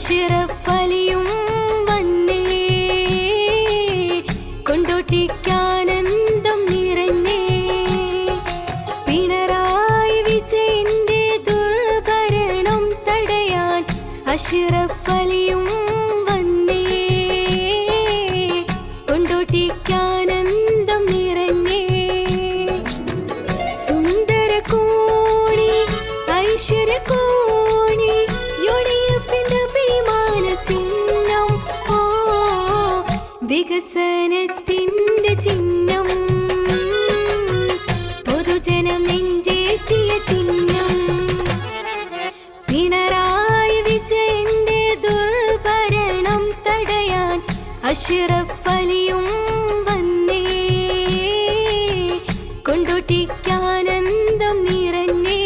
അഷ്റഫ് അലിയും വന്നേ, കൊണ്ടോട്ടിക്കാനന്ദം നിറഞ്ഞേ. പിണറായി വിജയന്റെ ദുർഭരണം തടയാൻ അഷ്റഫ് അലിയും വന്നേ, കൊണ്ടോട്ടിക്കാനന്ദം നിറഞ്ഞേ. സുന്ദര കോണി ഐശ്വര്യകോണി യുഡിഎഫിന്റെ അഭിമാന ചിഹ്നം, ഓ വികസനത്തിന്റെ ചിഹ്നം, പൊതുജനം നെഞ്ചേറ്റിയ ചിഹ്നം. പിണറായി വിജയന്റെ ദുർഭരണം തടയാൻ അഷ്റഫ് അലിയും വന്നേ, കൊണ്ടോട്ടിക്കാനന്ദം നിറഞ്ഞേ.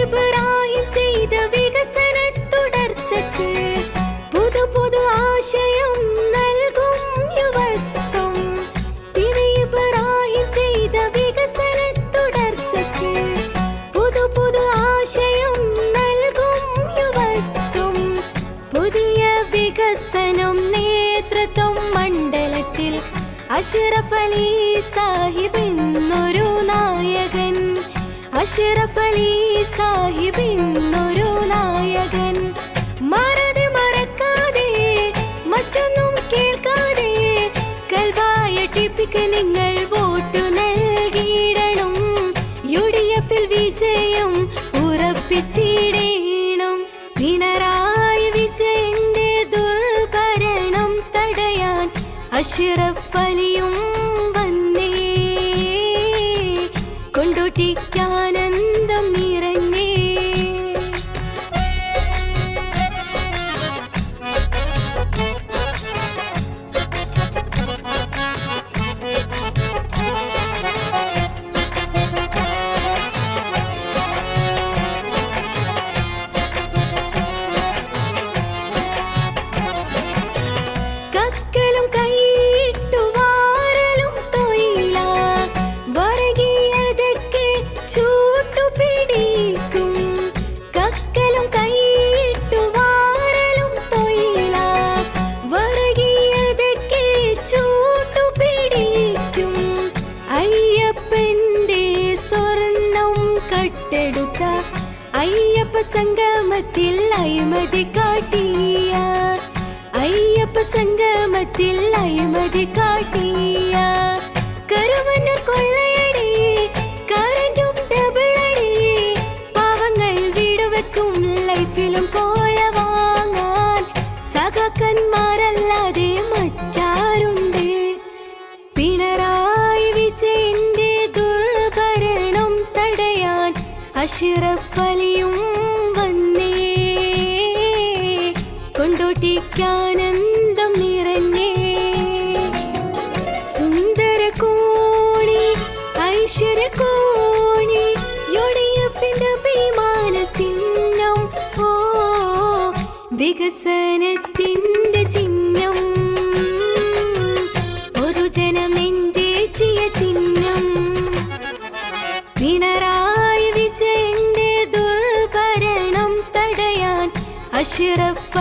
ഇബ്രാഹിം ചെയ്ത വികസന തുടർച്ചയ്ക്ക് പുതു പുതു ആശയം നൽകും യുവത്വം. ഇബ്രാഹിം ചെയ്ത വികസന തുടർച്ചയ്ക്ക് പുതു പുതു ആശയം നൽകും യുവത്വം. പുതിയ വികസനം നേതൃത്വം മണ്ഡലത്തിൽ അഷ്റഫ് അലി സാഹിബ് എന്നൊരു നായകൻ, അഷ്റഫ് അലി സാഹിബ് എന്നൊരു നായകൻ. മറക്കാതെ മറ്റൊന്നും കേൾക്കാതെ കൽബായ ടിപ്പിക്ക് നിങ്ങൾ വോട്ടു നൽകിയിടണം. യുഡിഎഫിൽ വിജയം ഉറപ്പിച്ചിടണം. പിണറായി വിജയന്റെ ദുർഭരണം തടയാൻ അഷ്റഫ് അലിയും വന്നേ, കൊണ്ടോട്ടിക്കാനന്ദം നിറഞ്ഞേ. കക്കലും കൈയിട്ടു വാരലും തൊയില, വരകിയതൊക്കെ ചൂട്ടുപിടിക്കും. കക്കലും കൈയിട്ടു വാരലും തൊയില, വരകിയതൊക്കെ ചൂട്ടുപിടിക്കും. അയ്യപ്പന്റെ സ്വർണം കട്ടെടുത്ത അയ്യപ്പ സംഗമത്തിൽ അഴിമതി കാട്ടിയ, അയ്യപ്പ സംഗമത്തിൽ അഴിമതി കാട്ടിയ. കരുവന്നൂർ കൊള്ളയടി കറന്റും ഡബിളടി, പാവങ്ങൾ വീടുവെക്കും ലൈഫിലും പോയ വാങ്ങാൻ സഖാക്കന്മാരല്ലാതെ മറ്റാരുണ്ട്. പിണറായി വിജയന്റെ ദുർഭരണം തടയാൻ അഷ്റഫ് അലിയും വന്നേ, കൊണ്ടോട്ടിക്കാനന്ദം നിറഞ്ഞേ. സുന്ദര കോണി ഐശ്വര്യകോണി യുഡിഎഫിന്റെ അഭിമാന ചിഹ്നം, ഓ വികസനത്തിന്റെ ചിഹ്നം, പൊതുജനം നെഞ്ചേറ്റിയ ചിഹ്നം. പിണറായി വിജയന്റെ ദുർഭരണം തടയാൻ അഷ്റഫ്